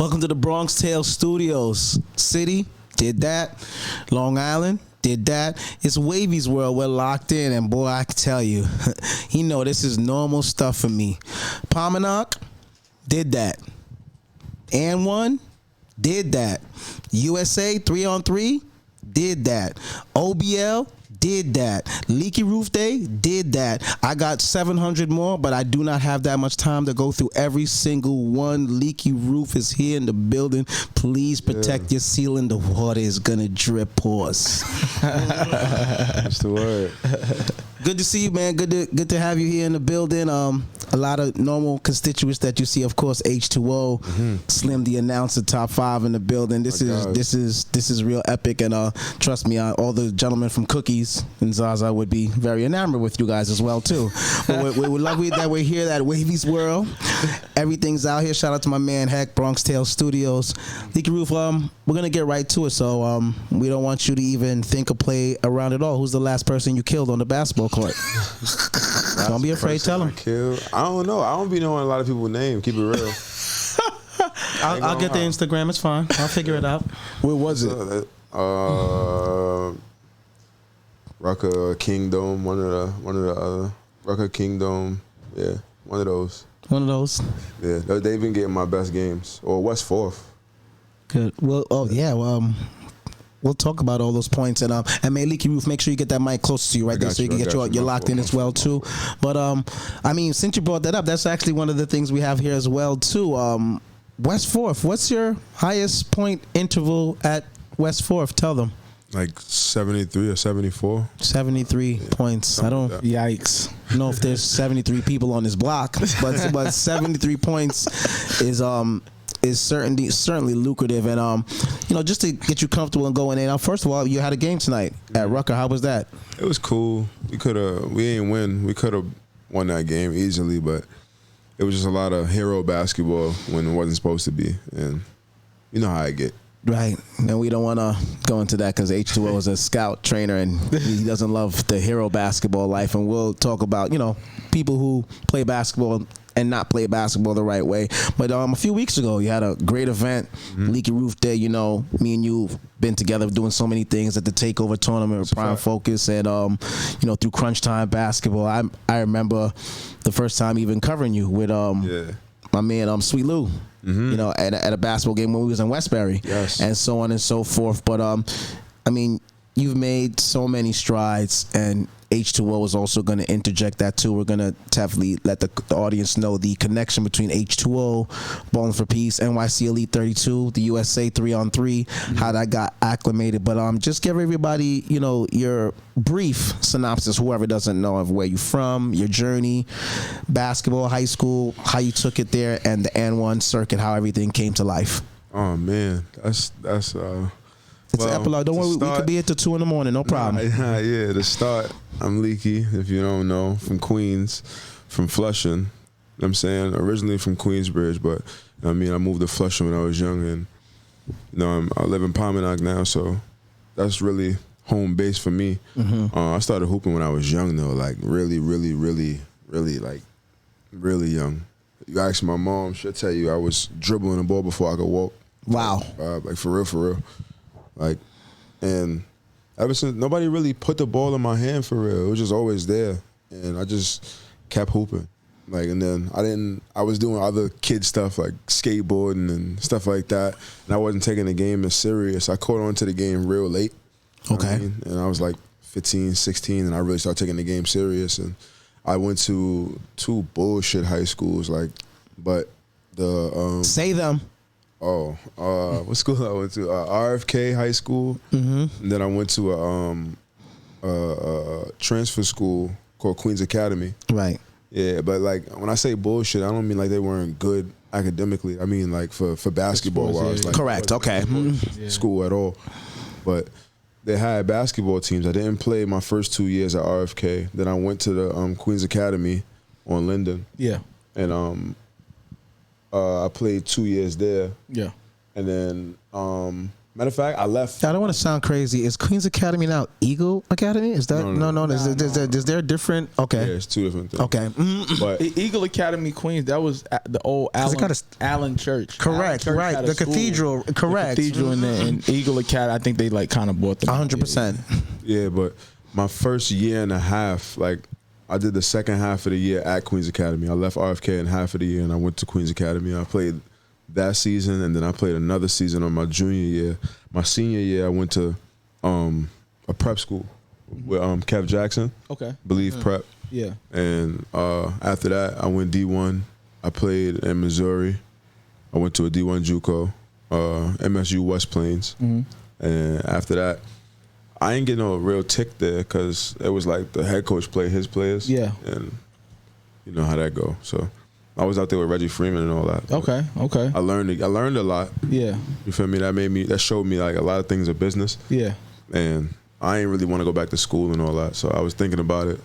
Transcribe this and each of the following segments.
Welcome to the Bronx Tale Studios. City, did that. Long Island, did that. It's Wavy's world. We're locked in, and boy, I can tell you, this is normal stuff for me. Pomonok, did that. And one, did that. USA 3-on-3, did that. OBL, did that. Leaky Roof Day, did that. I got 700 more, but I do not have that much time to go through every single one. Leaky Roof is here in the building. Please protect your ceiling. The water is gonna drip. Pause. That's the word. Good to see you, man. Good to have you here in the building. A lot of normal constituents that you see, of course, H2O, Slim the announcer, top 5 in the building. This is real epic, and trust me, all the gentlemen from Cookies and Zaza would be very enamored with you guys as well too. But we're lucky that we're here at Wavy's World. Everything's out here. Shout out to my man Heck, Bronx Tale Studios. Leaky Roof, we're gonna get right to it. So we don't want you to even think or play around at all. Who's the last person you killed on the basketball court? Don't be afraid. Tell them. I don't know. I don't be knowing a lot of people's names. Keep it real. I'll get the Instagram. It's fine. I'll figure it out. Where was it? Rucker Kingdom. One of the other Rucker Kingdom. Yeah, one of those. One of those. Yeah, they've been getting my best games. Or West 4th. Good. Well, we'll talk about all those points, and man, Leaky Roof, make sure you get that mic closer to you right there, so you can get you're locked in as well too. But since you brought that up, that's actually one of the things we have here as well too. West 4th, what's your highest point interval at West 4th? Tell them. Like 73 or 74. 73 points. I don't. Like yikes. I don't know if there's 73 people on this block, but 73 points is certainly lucrative, and just to get you comfortable and going in. First of all, you had a game tonight at Rucker. How was that? It was cool. We didn't win. We could have won that game easily, but it was just a lot of hero basketball when it wasn't supposed to be, and you know how I get. Right, and we don't want to go into that because H2O is a scout trainer and he doesn't love the hero basketball life, and we'll talk about people who play basketball and not play basketball the right way. But a few weeks ago, you had a great event, Leaky Roof Day. Me and you've been together doing so many things at the Takeover Tournament with Prime Focus, and through Crunch Time Basketball. I remember the first time even covering you with my man Sweet Lou. At a basketball game when we was in Westbury, and so on and so forth. But you've made so many strides, and H2O is also going to interject that too. We're going to definitely let the audience know the connection between H2O, Ballin for Peace, NYC Elite 32, the USA 3-on-3, how that got acclimated. But just give everybody, your brief synopsis, whoever doesn't know, of where you're from, your journey, basketball, high school, how you took it there, and the N1 circuit, how everything came to life. Oh man, that's it's an epilogue. Don't worry, we could be here till 2 a.m. No problem. Yeah, to start, I'm Leaky, if you don't know, from Queens, from Flushing. You know what I'm saying? Originally from Queensbridge, but I moved to Flushing when I was young, and I live in Pomonok now, so that's really home base for me. I started hooping when I was young though, like really young. You ask my mom, she'll tell you I was dribbling the ball before I could walk. Wow. Like for real. Like, and ever since, nobody really put the ball in my hand for real. It was just always there, and I just kept hooping. Like, and then I was doing other kid stuff like skateboarding and stuff like that, and I wasn't taking the game as serious. I caught on to the game real late. Okay. And I was like 15, 16, and I really started taking the game serious. And I went to 2 bullshit high schools, but the say them. What school I went to? RFK High School. And then I went to a transfer school called Queens Academy. Right. Yeah, but like when I say bullshit, I don't mean like they weren't good academically. I mean like for basketball wise. Like, correct. Okay. School at all, but they had basketball teams. I didn't play my first 2 years at RFK. Then I went to the Queens Academy on Linden. Yeah. And I played 2 years there. Yeah. And then Matter of fact, I left. I don't want to sound crazy. Is Queens Academy now Eagle Academy? Is that no? Is there a different? Okay, Yeah, it's two different things. Okay, But Eagle Academy Queens, that was the old Allen Church. Correct, Allen Church right. had a The school. cathedral, correct. The cathedral and Eagle Academy, I think they like kind of bought them. 100%. yeah, but my first year and a half, like I did the second half of the year at Queens Academy. I left RFK in half of the year, and I went to Queens Academy. I played that season, and then I played another season on my junior year. My senior year, I went to a prep school with Kev Jackson. Okay. Believe Prep. Yeah. And after that, I went D1. I played in Missouri. I went to a D1 JUCO, MSU West Plains. And after that, I ain't get no real tick there because it was like the head coach played his players. Yeah. And you know how that go. So I was out there with Reggie Freeman and all that. Okay. I learned a lot. Yeah. You feel me? That showed me like a lot of things of business. Yeah. And I ain't really want to go back to school and all that. So I was thinking about it.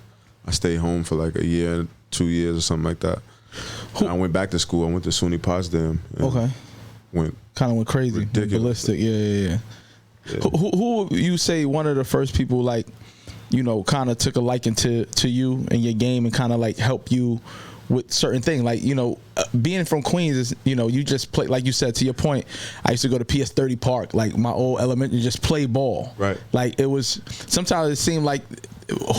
I stayed home for like a year, 2 years or something like that. I went back to school. I went to SUNY Potsdam. Okay. Kind of went crazy. Ridiculous. Ballistic. Yeah. Who you say one of the first people like, you know, kind of took a liking to you and your game and kind of like help you with certain things, like, you know, being from Queens is, you know, you just play, like you said, to your point, I used to go to PS30 Park, like my old elementary, just play ball. Right. Like it was, sometimes it seemed like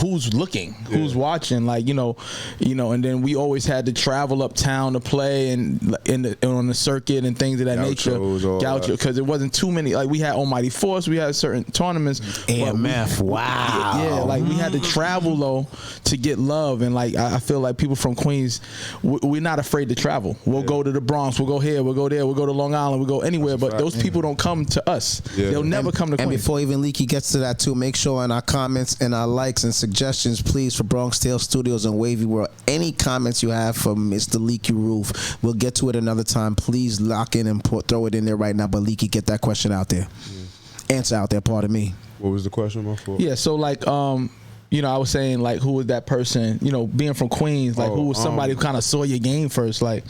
who's looking, who's watching, like, you know, and then we always had to travel uptown to play and on the circuit and things of that nature. Gaucho, because it wasn't too many, like we had Almighty Force, we had certain tournaments. AMF, wow. Yeah, like we had to travel though to get love, and like I feel like people from Queens, we're not afraid to travel. We'll go to the Bronx, we'll go here, we'll go there, we'll go to Long Island, we'll go anywhere, but those people don't come to us. They'll never come to Queens. And before even Leaky gets to that too, make sure in our comments and our likes and suggestions, please, for Bronx Tale Studios and Wavy World, any comments you have for Mr. Leaky Roof, we'll get to it another time. Please lock in and throw it in there right now. But Leaky, get that question out there. Answer out there, pardon me. What was the question, my fault? Yeah, so like, you know, I was saying like, who was that person? You know, being from Queens, like, who was somebody who kind of saw your game first? Like,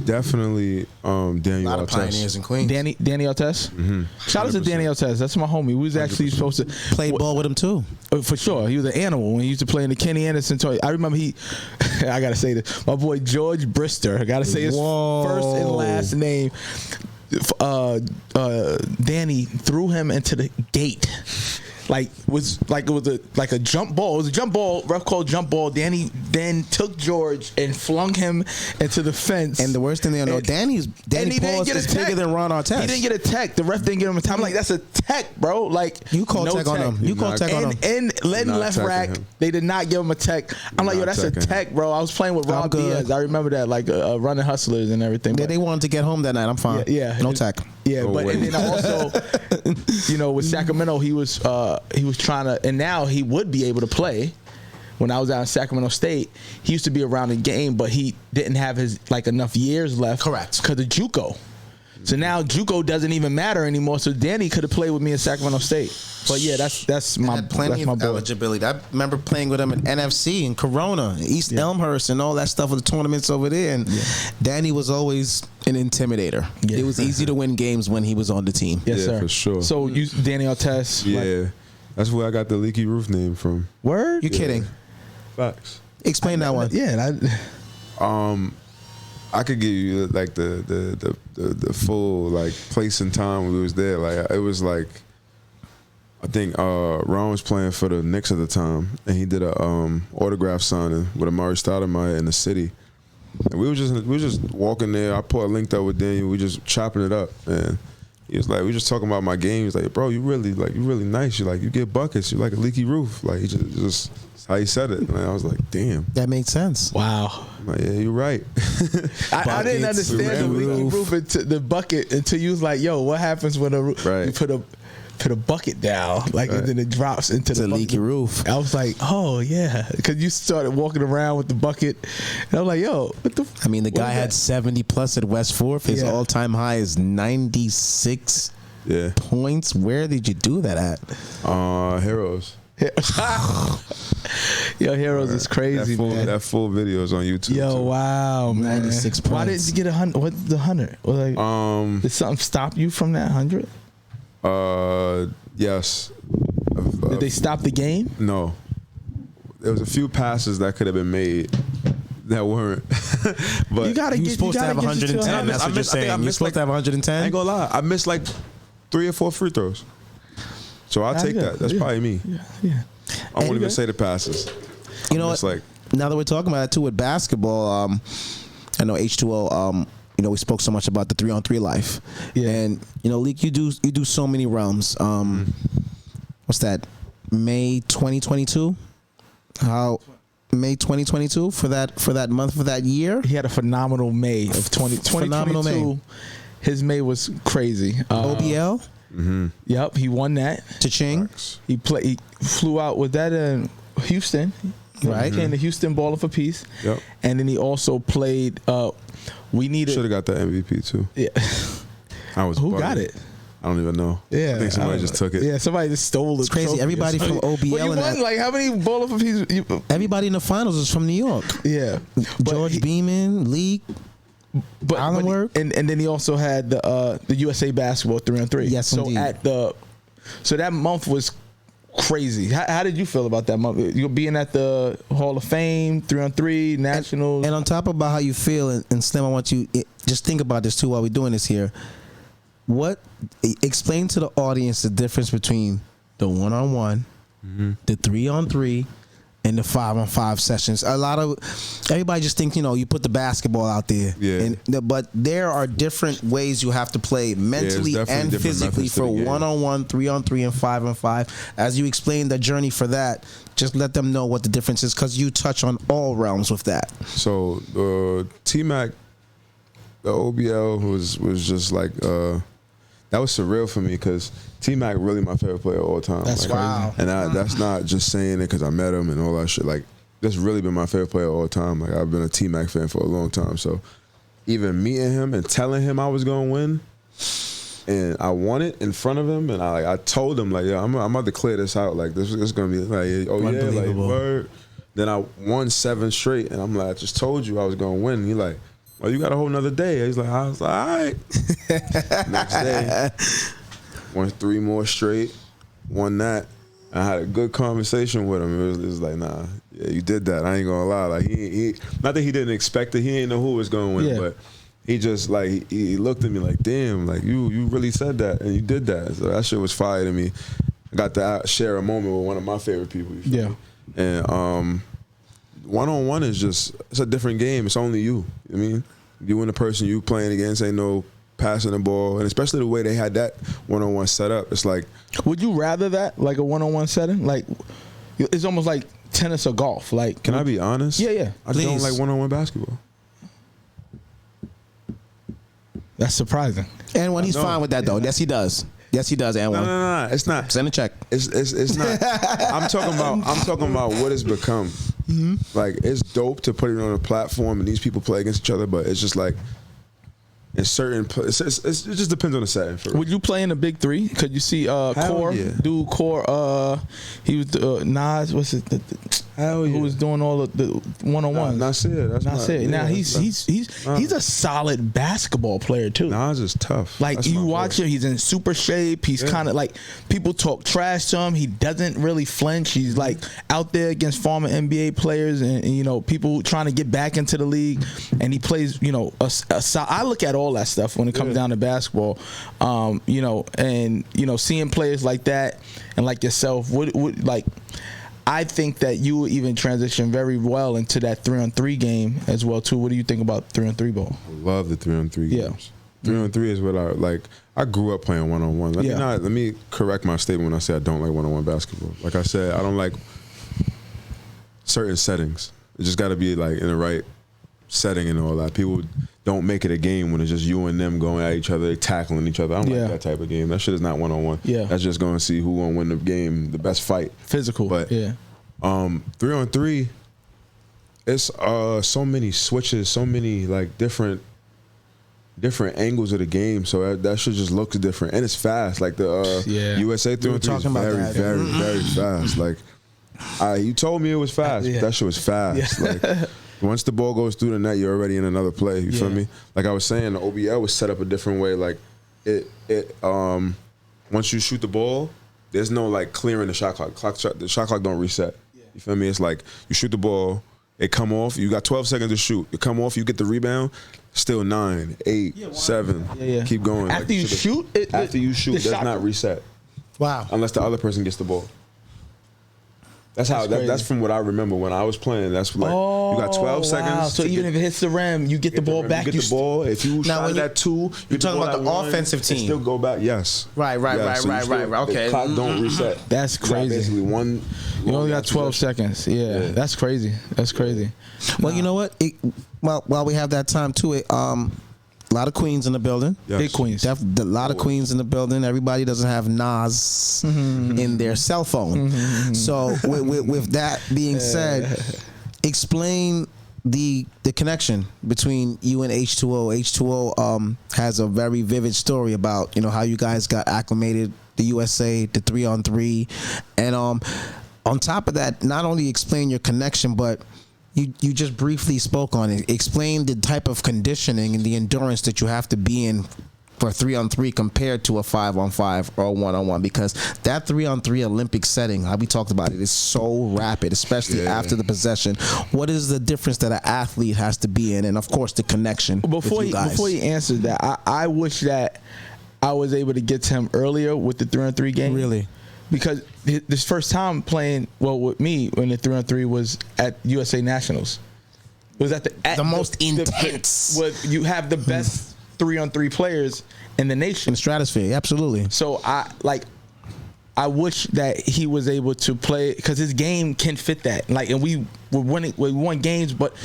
definitely Daniel A lot of pioneers Artest. in Queens. Danny Artest. Shout out to Danny Artest. That's my homie. We was actually supposed to Played ball with him too. For sure. He was an animal when he used to play in the Kenny Anderson toy. I remember I gotta say this. My boy George Brister. I gotta say his first and last name. Danny threw him into the gate. Like it was a jump ball. It was a jump ball, ref called jump ball. Danny then took George and flung him into the fence. And the worst thing they don't know, Danny Paul is bigger than Ron Artest. He didn't get a tech. The ref didn't give him a time. I'm like, that's a tech, bro. Like, you call tech on him. You call tech on him. And letting left rack, they did not give him a tech. I'm like, yo, that's a tech, bro. I was playing with Rob Diaz. I remember that, like running hustlers and everything. Yeah, they wanted to get home that night. I'm fine. Yeah. No tech. Yeah, but and then also, you know, with Sacramento, he was trying to, and now he would be able to play. When I was out in Sacramento State, he used to be around the game, but he didn't have his like enough years left. Correct. Because of JUCO. So now JUCO doesn't even matter anymore. So Danny could have played with me in Sacramento State. But yeah, that's my had plenty of boy. eligibility. I remember playing with him at NFC and Corona, East Elmhurst, and all that stuff with the tournaments over there. And Danny was always an intimidator. Yeah. It was easy to win games when he was on the team. Yes, sir. For sure. So you, Danny Artest. Yeah, that's where I got the Leaky Roof name from. Word? You're kidding? Facts. Explain that one. Yeah. I could give you like the full like place and time when we was there. Like it was like, I think Ron was playing for the Knicks at the time, and he did a autograph signing with Amari Stoudemire in the city. And we were just walking there. I put a link up with Daniel. We just chopping it up, and he was like, we just talking about my game. He's like, bro, you really nice. You like, you get buckets. You like a leaky roof. Like he just how he said it. And I was like, damn, that makes sense. Wow. I'm like, yeah, you're right. I didn't understand the leaky roof into the bucket until you was like, yo, what happens when you put a bucket down, like, and then it drops into the leaky roof. I was like, oh yeah, because you started walking around with the bucket, and I was like, yo, what the? I mean, the guy had 70 plus at West Fourth. His all-time high is 96 points. Where did you do that at? Heroes. Yo, Heroes is crazy, man. That full video is on YouTube. Yo, too. Wow, man. 96 points. Why didn't you get 100? What's the 100? Like, did something stop you from that 100? Yes. Did they stop the game? No. There was a few passes that could have been made that weren't. But You gotta You're get. supposed You to have gotta get 110. That's I what you're missed- I think I saying. You're missed supposed to have I 110. ain't gonna lie. I missed like 3 or 4 free throws. So I'll take that. That's probably me. Yeah. I won't even say the passes. You know It's what? like Now that we're talking about it too with basketball, I know H2O. We spoke so much about the 3-on-3 life, and Leak, you do so many realms. What's that? May 2022. May 2022 for that month, for that year. He had a phenomenal May of 2022. Phenomenal May. His May was crazy. OBL. Yep, he won that. Cha-ching. He flew out with that in Houston. Right. He came to Houston balling for peace. Yep. And then he also played. We needed. should have got that MVP too. Yeah. I was. Who bugging. got it? I don't even know. Yeah, I think somebody just took it. Yeah, somebody just stole it. It's crazy. Everybody from OBL Well, you and won that, like how many baller for peace? everybody in the finals is from New York. Yeah, George Beeman, Leak. Islandwork. and then he also had the USA basketball 3-on-3. Yes, so indeed. So that month was crazy. How did you feel about that month? You being at the Hall of Fame, 3-on-3, Nationals. And on top about how you feel, and Slim, I want you just think about this too while we're doing this here. Explain to the audience the difference between the 1-on-1, the 3-on-3, and the 5-on-5 sessions. Everybody just think you put the basketball out there, but there are different ways you have to play mentally and physically for 1-on-1, 3-on-3, and 5-on-5. As you explain the journey for that, just let them know what the difference is, because you touch on all realms with that. So T-Mac, the OBL was just like that was surreal for me, because T-Mac really my favorite player of all time. That's wow. And that's not just saying it because I met him and all that shit. Like, that's really been my favorite player of all time. Like, I've been a T-Mac fan for a long time. So even meeting him and telling him I was going to win, and I won it in front of him, and I told him, like, yeah, I'm about to clear this out. Like, this is going to be like, oh yeah, like, word. Then I won 7 straight, and I'm like, I just told you I was going to win. And he like, well, you got a whole nother day. He's like, I was like, all right. Next day, won 3 more straight, won that. I had a good conversation with him. It was like, nah, yeah, you did that. I ain't gonna lie. Like he not that he didn't expect it. He didn't know who was gonna win, but he just like he looked at me like, damn, like you really said that and you did that. So that shit was fire to me. I got to share a moment with one of my favorite people. You feel me? And 1-on-1 is just, it's a different game. It's only you. I mean, you and the person you playing against ain't no passing the ball, and especially the way they had that 1-on-1 set up. It's like, would you rather that, like a 1-on-1 setting? Like, it's almost like tennis or golf. Like, can I be honest? Yeah. I don't like 1-on-1 basketball. That's surprising. And when he's fine with that though, yes he does. Yes he does. And No, it's not. Send a check. It's not. I'm talking about what it's become. Like, it's dope to put it on a platform and these people play against each other, but it's just like, in certain, it just depends on the setting. For Would you play in the big 3? Could you see Core? yeah. Dude, Core. He was Nas. What's it? Who was doing all of the 1-on-1? Nasir. That's Nasir. Now he's a solid basketball player too. Nas is tough. Like, That's you my watch boy. him, he's in super shape. He's kind of like, people talk trash to him. He doesn't really flinch. He's like out there against former NBA players and people trying to get back into the league. And he plays, I look at all that stuff when it comes down to basketball. And seeing players like that and like yourself would like. I think that you would even transition very well into that 3-on-3 game as well too. What do you think about 3-on-3 ball? I love the 3-on-3 games. 3-on-3 is what I like. I grew up playing 1-on-1. Let me correct my statement when I say I don't like 1-on-1 basketball. Like I said, I don't like certain settings. It just got to be like in the right setting and all that. People don't make it a game when it's just you and them going at each other, tackling each other. I don't like that type of game. That shit is not 1-on-1. Yeah. That's just going to see who going to win the game, the best fight. Physical. But 3-on-3, it's so many switches, so many like different angles of the game. So that shit just looks different, and it's fast. Like the USA 3-on-3 is very fast. Like you told me it was fast, but that shit was fast. Like, once the ball goes through the net, you're already in another play. You feel me? Like I was saying, the OBL was set up a different way. Like it once you shoot the ball, there's no like clearing the shot clock. The shot clock don't reset. You feel me? It's like you shoot the ball, it come off. You got 12 seconds to shoot. It come off. You get the rebound. Still 9, 8, 7. Keep going. After you shoot, it does not reset. Wow. Unless the other person gets the ball. That's how. That's from what I remember when I was playing. That's like you got 12 seconds. So even if it hits the rim, you get the ball back. You get the ball. If you shot at 2, you're talking about the offensive team. Still go back. Yes. Right. Okay. The clock don't reset. That's crazy. Basically one. You only got 12 seconds. Yeah, that's crazy. That's crazy. Well, you know what? While we have that time too, a lot of queens in the building. Yes. Big queens. A lot of queens in the building. Everybody doesn't have Nas in their cell phone. So with that being said, explain the connection between you and H2O. H2O has a very vivid story about how you guys got acclimated the USA, the 3-on-3, and on top of that, not only explain your connection, but you just briefly spoke on it. Explain the type of conditioning and the endurance that you have to be in for 3-on-3 compared to a 5-on-5 or a 1-on-1, because that 3-on-3 Olympic setting, how we talked about it, is so rapid, especially after the possession. What is the difference that an athlete has to be in, and of course the connection before with you guys? Before he answers that, I wish that I was able to get to him earlier with the 3-on-3 game. Really? Because this first time playing with me when the 3-on-3 was at USA Nationals. It was at the most intense. You have the best 3-on-3 players in the nation. In the stratosphere, absolutely. So I wish that he was able to play, because his game can fit that. And we won games, but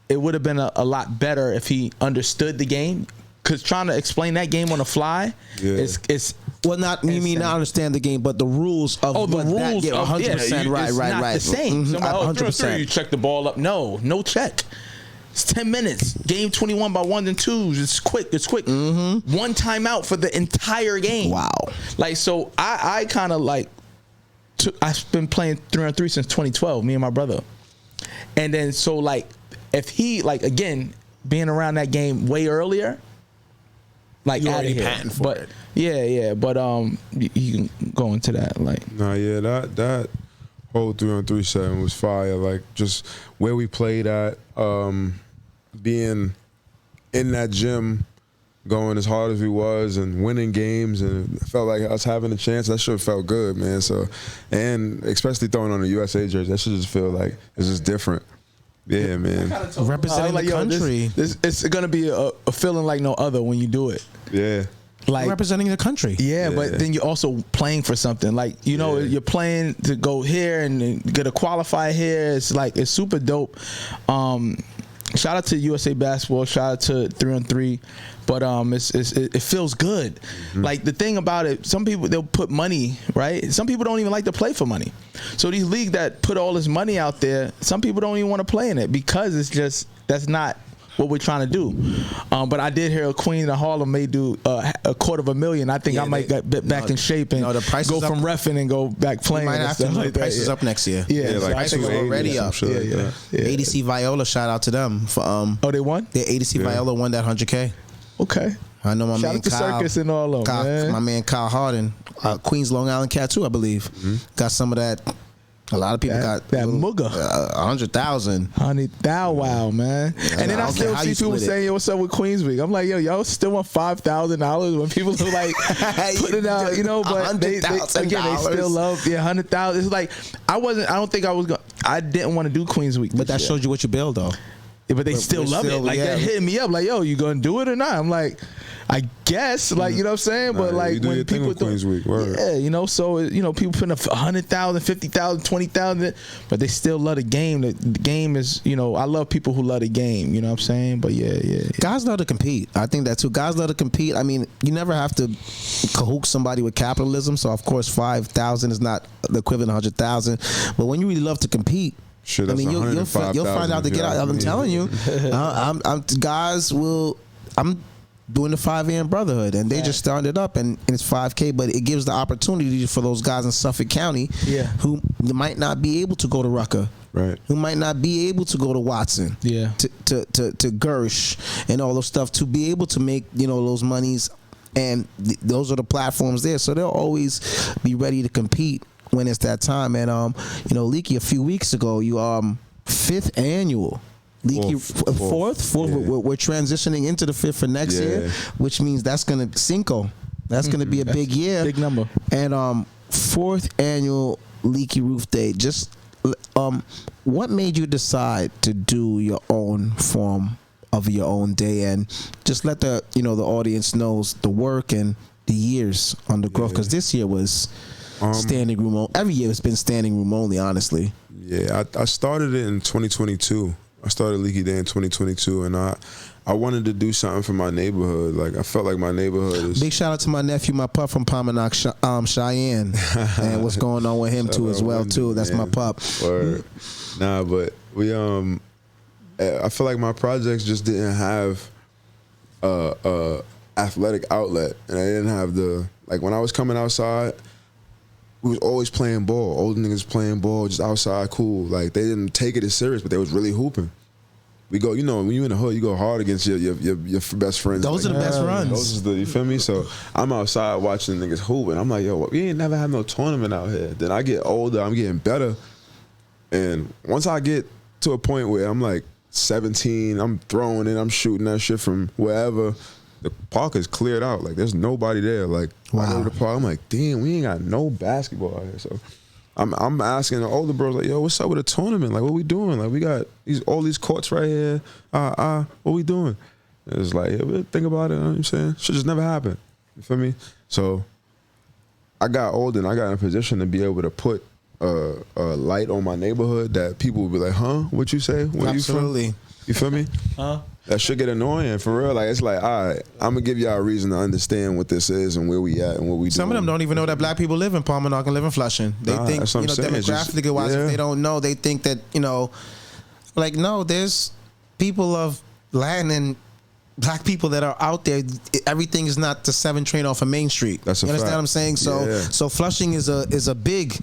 it would have been a lot better if he understood the game. Because trying to explain that game on the fly is well, not you mean not understand the game, but the rules of the rules. 100% right. Not the same. So 100%. You check the ball up. No check. It's 10 minutes. Game 21 by 1s and 2s. It's quick. One timeout for the entire game. Wow. So I kind of I've been playing 3-on-3 since 2012. Me and my brother. And then if he again being around that game way earlier. You already patent for it. Yeah, but you can go into that that whole 3-on-3 setting was fire. Just where we played at, being in that gym, going as hard as we was and winning games, and it felt like us having a chance. That shit felt good, man. So, and especially throwing on a USA jersey, that should just feel like it's just different. Yeah, man. Representing the country. It's gonna be a feeling like no other when you do it. Yeah. Representing the country. Yeah, but then you're also playing for something. You're playing to go here and get a qualifier here. It's super dope. Shout out to USA Basketball. Shout out to 3-on-3. But it feels good. The thing about it, some people, they'll put money, right? Some people don't even like to play for money. So these leagues that put all this money out there, some people don't even want to play in it because that's not what we're trying to do. But I did hear a queen in Harlem may do $250,000. I think I might get back in shape and go from reffing and go back playing. The price is up next year. Yeah, so I think we're already up. ADC Viola, shout out to them for they won? Yeah, ADC Viola won that $100K. Okay. I know my Shout man out to Kyle. Circus and all of them, man. My man Kyle Harden, Queens Long Island cat too, I believe. Got some of that. A lot of people got that mugga. 100,000. 100,000, wow, man. And then I still see people saying, "Yo, what's up with Queensbridge?" I'm like, "Yo, y'all still want $5,000?" When people are putting out, but they still love 100,000. It's like I didn't want to do Queens Week, but that showed you what you build though. Yeah, but they still love it. They're hitting me up like, "Yo, you gonna do it or not?" I'm like, I guess, you know what I'm saying? But when people do, so people putting up 100,000, 50,000, 20,000, but they still love the game. The game is, I love people who love the game. You know what I'm saying? But yeah. Guys love to compete. I think that too. Guys love to compete. I mean, you never have to cahoot somebody with capitalism. So of course, 5,000 is not the equivalent of 100,000. But when you really love to compete. Sure, I mean, you'll find out to get out. I'm telling you, I'm doing the 5 AM Brotherhood, and they just started up, and it's $5K, but it gives the opportunity for those guys in Suffolk County who might not be able to go to Rucker, right? Who might not be able to go to Watson, to Gersh and all those stuff, to be able to make those monies and those are the platforms there. So they'll always be ready to compete when it's that time. And Leaky, a few weeks ago, you 5th annual. Leaky fourth. Yeah. We're transitioning into the 5th for next year, which means that's gonna Cinco. That's gonna be a big year, big number. And 4th annual Leaky Roof Day. Just what made you decide to do your own form of your own day, and just let the audience knows the work and the years on the growth? Because this year was standing room. Every year it's been standing room only, honestly. Yeah, I started it in 2022. I started Leaky Day in 2022, and I wanted to do something for my neighborhood. Like, I felt like my neighborhood is... Big shout out to my nephew, my pup from Pomonok, Cheyenne, and what's going on with him too as well too. That's my pup. Word. Nah, but we I feel like my projects just didn't have a athletic outlet, and I didn't have when I was coming outside, we was always playing ball. Old niggas playing ball just outside, cool. Like, they didn't take it as serious, but they was really hooping. We go, when you in the hood, you go hard against your best friends. Those are the best runs. Those are you feel me? So I'm outside watching niggas hoop, and I'm like, yo, we ain't never had no tournament out here. Then I get older, I'm getting better, and once I get to a point where I'm like 17, I'm throwing it, I'm shooting that shit from wherever. The park is cleared out. Like, there's nobody there. Like, I go to the park, I'm like, damn, we ain't got no basketball out here. So I'm asking the older bros, like, yo, what's up with a tournament? Like, what we doing? Like, we got all these courts right here. What we doing? And it's like, yeah, think about it. You know what I'm saying? Shit just never happened. You feel me? So I got older, and I got in a position to be able to put a light on my neighborhood that people would be like, huh? What you say? Where Absolutely. you from? You feel me? Huh? That shit get annoying for real. Like, it's like, all right, I'm gonna give y'all a reason to understand what this is and where we at and what we do. Some of them don't even know that black people live in Pomonok and live in Flushing. They think, that's what I'm saying. demographically wise, if they don't know, they think that, like, no, there's people of land and black people that are out there. Everything is not the 7 train off of Main Street. That's a you understand fact. what I'm saying? So Flushing is a big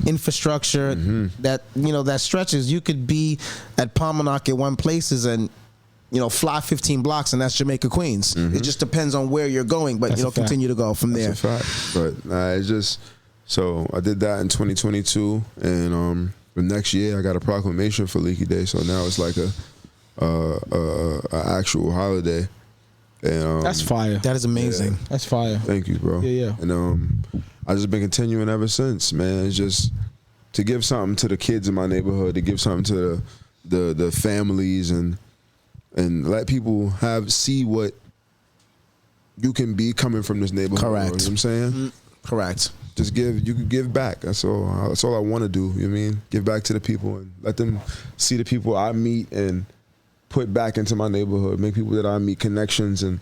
infrastructure that that stretches. You could be at Pomonok at one places and fly 15 blocks, and that's Jamaica, Queens. It just depends on where you're going, but continue to go from there. That's a fact. But it's just, so I did that in 2022, and the next year I got a proclamation for Leaky Day, so now it's like a actual holiday. And That's fire. That is amazing. Yeah. That's fire. Thank you, bro. Yeah. And I just been continuing ever since, man. It's just to give something to the kids in my neighborhood, to give something to the families, and let people see what you can be coming from this neighborhood. Correct. You know what I'm saying? Correct. Just you can give back. That's all I want to do. You know what I mean? Give back to the people and let them see the people I meet and put back into my neighborhood. Make people that I meet connections, and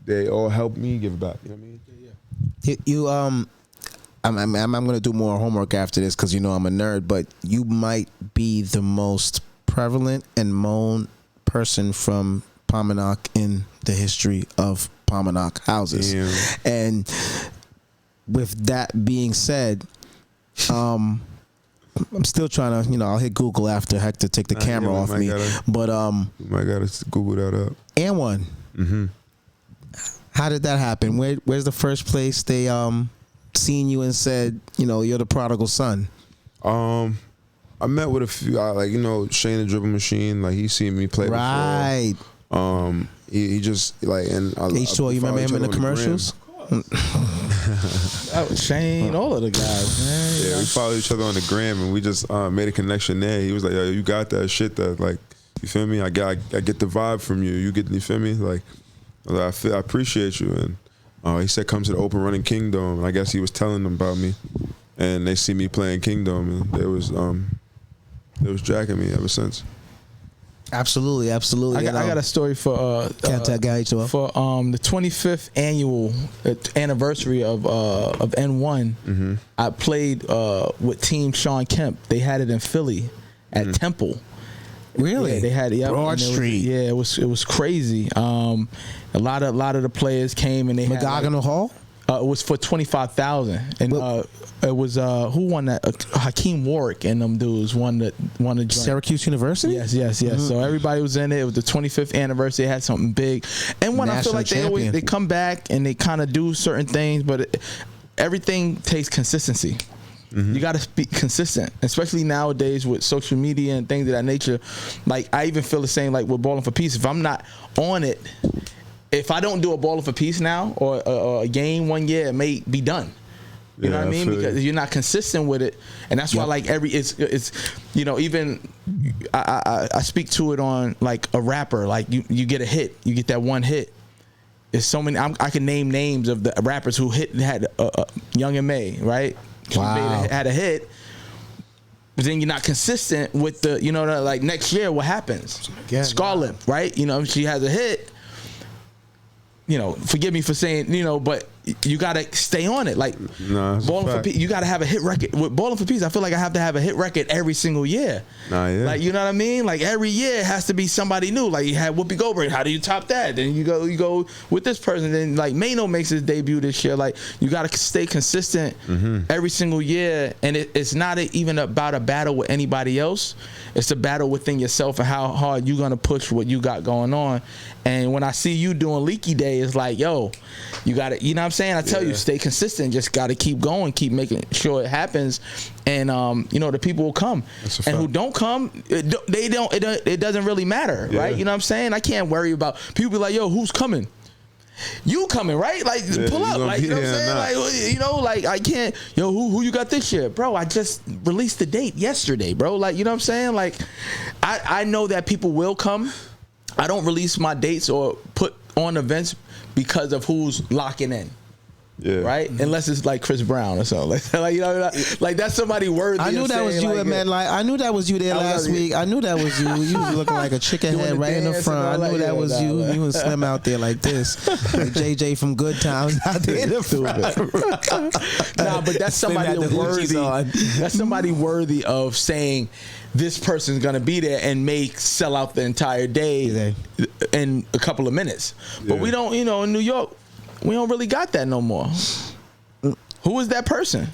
they all help me give back. You know what I mean? You I'm gonna do more homework after this because I'm a nerd, but you might be the most prevalent and known person from Pomonok in the history of Pomonok houses. Damn. And with that being said, I'm still trying to, I'll hit Google after Hector take the camera off me. But you might gotta Google that up. And one. Mm-hmm. How did that happen? Where's the first place they seen you and said, you're the prodigal son? I met with a few, Shane the Dribble Machine. Like, he seen me play right. before. He just and H2O, you remember him in the commercials? Shane, all of the guys, man. Yeah, we followed each other on the gram, and we just made a connection there. He was like, "Yo, you got that shit that, like, you feel me? I get the vibe from you. You feel me? Like, I appreciate you." And he said, "Come to the Open Running Kingdom." And I guess he was telling them about me, and they see me playing Kingdom, and they was jacking me ever since. Absolutely. I got a story for Can't tag guy H2O. for the 25th annual anniversary of N1. Mm-hmm. I played with Team Sean Kemp. They had it in Philly at Temple. Really? Yeah, they had it. Broad Street. It was crazy. A lot of the players came, and they McGoggin had, Hall? It was for 25,000, and it was who won that? Hakeem Warwick and them dudes won the joint. Syracuse University. Yes. Mm-hmm. So everybody was in it. It was the 25th anniversary. They had something big, and when I feel like they come back and they kind of do certain things, but everything takes consistency. Mm-hmm. You got to be consistent, especially nowadays with social media and things of that nature. Like I even feel the same like with Ballin' for Peace. If I'm not on it. If I don't do a Ballin' for Peace now or a game 1 year, it may be done. You know what I mean? Because you're not consistent with it, and that's why like it's even I speak to it on like a rapper. Like you get a hit, you get that one hit. There's so many. I can name names of the rappers who had Young and May, right? Wow. Had a hit. But then you're not consistent with the like next year what happens? Scarlett, right? She has a hit. Forgive me for saying, but you got to stay on it. Like, Ballin' for Peace, you got to have a hit record. With Ballin' for Peace, I feel like I have to have a hit record every single year. Like, you know what I mean? Like, every year it has to be somebody new. Like, you had Whoopi Goldberg. How do you top that? Then you go with this person. Then, like, Mano makes his debut this year. Like, you got to stay consistent every single year. And it's not even about a battle with anybody else. It's a battle within yourself and how hard you're going to push what you got going on. And when I see you doing Leaky Day, it's like, yo, you got to, you know what I'm saying? I tell you, stay consistent. Just got to keep going, keep making sure it happens. And, the people will come. And who don't come, it doesn't really matter, right? You know what I'm saying? I can't worry about people be like, yo, who's coming? You coming, right? Like, pull up. Like, you know what I'm saying? Like, like, I can't, who you got this year? Bro, I just released the date yesterday, bro. Like, you know what I'm saying? Like, I know that people will come. I don't release my dates or put on events because of who's locking in. Yeah. Right? Unless it's like Chris Brown or something. Like that's somebody worthy. I knew that was you at MetLife. I knew that was you there last week. I knew that was you. You was looking like a chicken head right in the front. I knew that was you. You and Slim out there like this. Like JJ from Good Times out there in the front. Nah, but that's somebody worthy. That's somebody worthy of saying this person's gonna be there and may sell out the entire day in a couple of minutes. But we don't, in New York, we don't really got that no more. Who is that person?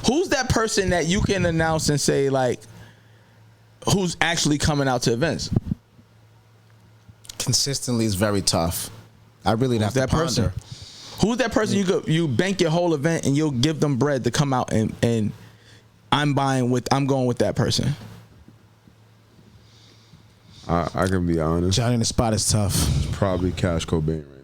Who's that person that you can announce and say, like, who's actually coming out to events? Consistently is very tough. I really have to ponder. Person? Who's that person you bank your whole event and you'll give them bread to come out and I'm going with that person? I can be honest. Johnny in the spot is tough. It's probably Cash Cobain right now.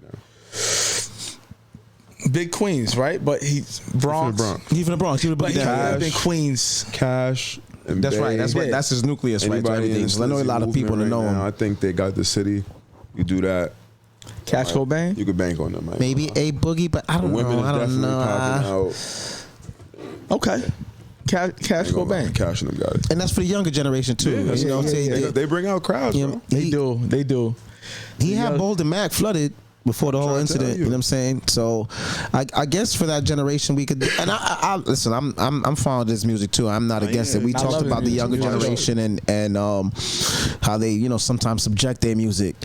Big Queens, right? But he's Bronx. He's from the Bronx. He but he lived in Queens. Cash. And that's Bay. Right. That's his nucleus, right? So I know a lot of people that know him. I think they got the city. You do that. Cash Cobain? You could bank on them, man. Maybe A Boogie, but I don't know. Women I don't know. Okay. Cash Cobain. Cash and them got it. And that's for the younger generation, too. They bring out crowds, bro. They do. He had Boulder Mac flooded before the whole incident. You know what I'm saying? So, I guess for that generation, we could. And I listen. I'm fond of this music too. I'm not against it. We talked about the younger generation and how they sometimes subject their music.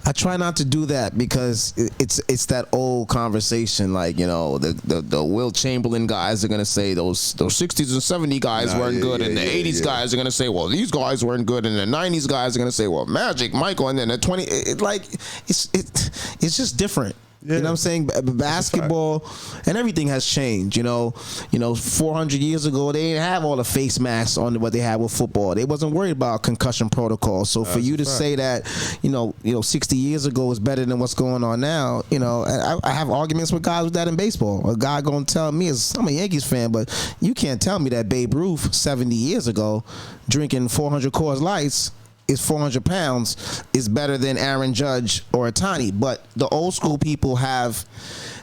I try not to do that because it's that old conversation. Like the Will Chamberlain guys are gonna say those 60s and 70s guys weren't good, and the 80s guys are gonna say, well, these guys weren't good, and the 90s guys are gonna say, well, Magic, Michael, and then the 20. It's just different. Yeah. You know what I'm saying? Basketball and everything has changed. 400 years ago, they didn't have all the face masks on what they had with football. They wasn't worried about concussion protocol. So for you to say that, 60 years ago is better than what's going on now, I have arguments with guys with that in baseball. A guy going to tell me, I'm a Yankees fan, but you can't tell me that Babe Ruth 70 years ago drinking 400 Coors Lights is 400 pounds is better than Aaron Judge or Ohtani. But the old school people have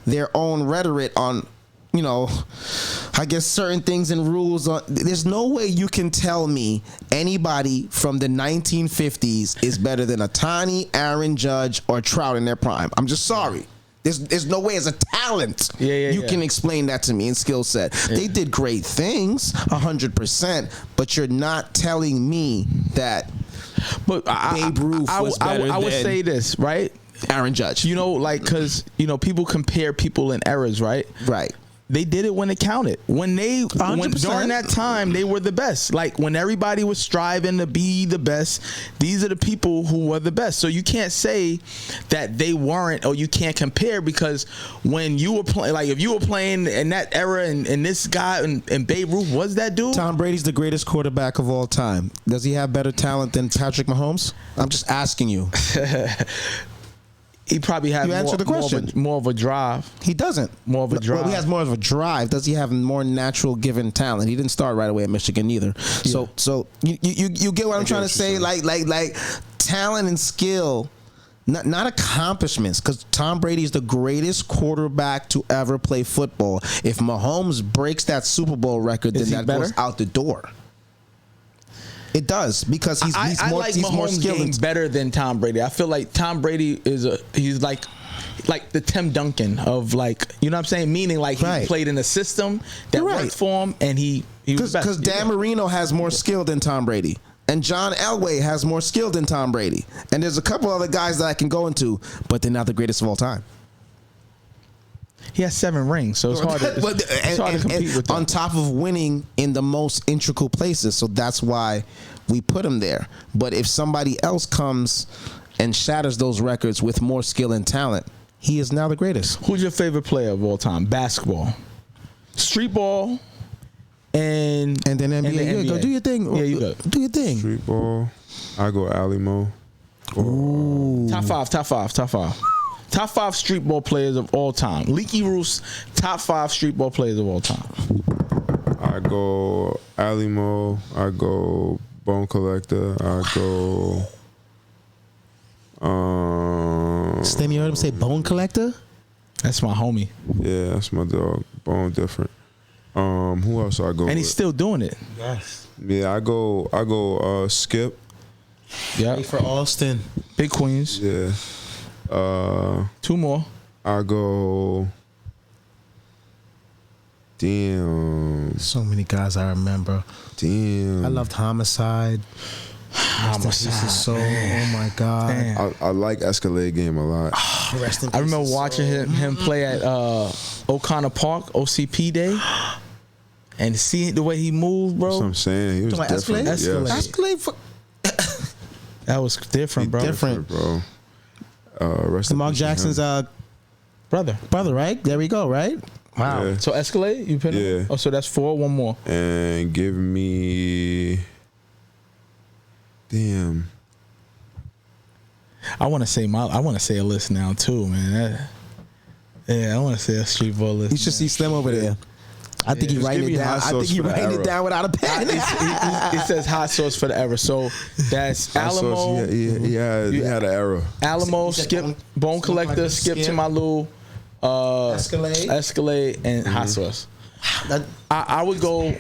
their own rhetoric on, I guess certain things and rules. There's no way you can tell me anybody from the 1950s is better than Ohtani, Aaron Judge, or Trout in their prime. I'm just sorry. There's no way as a talent you can explain that to me in skill set. Yeah. They did great things, 100%, but you're not telling me that Babe Ruth was better I would say this, right? Aaron Judge. You know, like, because, you know, people compare people in eras, right? Right. They did it when it counted. When during 100%. that time, they were the best. Like, when everybody was striving to be the best, these are the people who were the best. So you can't say that they weren't, or you can't compare, because when you were playing, like, if you were playing in that era and this guy and Babe Ruth was that dude. Tom Brady's the greatest quarterback of all time. Does he have better talent than Patrick Mahomes? I'm just asking you. He probably has You answered the question. more of a drive. He doesn't. More of a drive. Well, he has more of a drive. Does he have more natural given talent? He didn't start right away at Michigan either. So you get what I'm trying to say? Like talent and skill, not accomplishments. Because Tom Brady is the greatest quarterback to ever play football. If Mahomes breaks that Super Bowl record, then that goes out the door. It does, because he's more Mahomes' skilled. game better than Tom Brady. I feel like Tom Brady he's like the Tim Duncan of, like, you know what I'm saying? Meaning, like, he played in a system that worked for him, and he was best. Because Dan Marino has more skill than Tom Brady, and John Elway has more skill than Tom Brady, and there's a couple other guys that I can go into, but they're not the greatest of all time. He has 7 rings, so it's hard to compete with them. On top of winning in the most integral places, so that's why we put him there. But if somebody else comes and shatters those records with more skill and talent, he is now the greatest. Who's your favorite player of all time? Basketball, Streetball, and then NBA. And the NBA. Go do your thing. Yeah, you go. Do your thing. Streetball. I go Alimo. Ooh. Top five. Top 5 streetball players of all time. Leaky Roof's top 5 streetball players of all time. I go Alimo. I go Bone Collector. I go. Stem, you heard him say Bone Collector? That's my homie. Yeah, that's my dog. Bone different. Who else I go? And he's still doing it. Yes. Yeah, I go. Skip. Yeah. Wait for Austin. Big Queens. Yeah. 2 more. I go. Damn. So many guys I remember. Damn. I loved Homicide. Homicide. Oh my God. Damn. I like Escalade game a lot. Rest in I remember peace, watching him play at O'Connor Park, OCP Day, and seeing the way he moved, bro. That's what I'm saying. He was Talking about different. Escalade? Yes. Escalade for That was different, bro. Different. bro. Rest in Mark peace to Jackson's him. brother, right? There we go, right? Wow. Yeah. So Escalade, you put him? Yeah. Oh, so that's 4. One more. And give me. Damn. I want to say a list now too, man. I want to say a streetball list. You should see Slim over there. I think he's Just writing give it me down. hot I think sauce he's for the writing it era. down without a pen. It says hot sauce for the ever. So that's Alamo, He had an error. Alamo, He said Skip, Bone Collector, Skip Chimalu, Escalade, and hot sauce. I would go.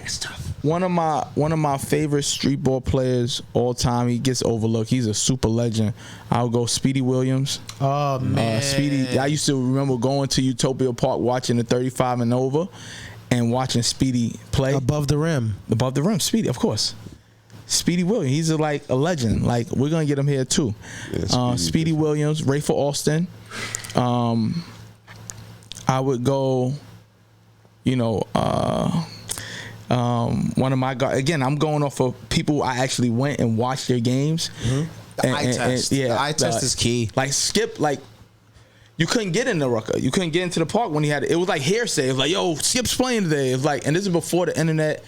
One of my favorite streetball players all time. He gets overlooked. He's a super legend. I would go Speedy Williams. Oh man. Speedy. I used to remember going to Utopia Park watching the 35 and over, and watching Speedy play Above the rim. above the rim. Speedy, of course. Speedy Williams. He's like a legend. Like, we're gonna get him here too. Yeah, Speedy Williams, Rayford Alston. I would go. One of my guys. Again, I'm going off of people I actually went and watched their games. The eye test. The eye test is key. Like Skip, like, you couldn't get in the Rucker. You couldn't get into the park when he had it. It was like hearsay. It was like, yo, Skip's playing today. It was like, and this is before the internet.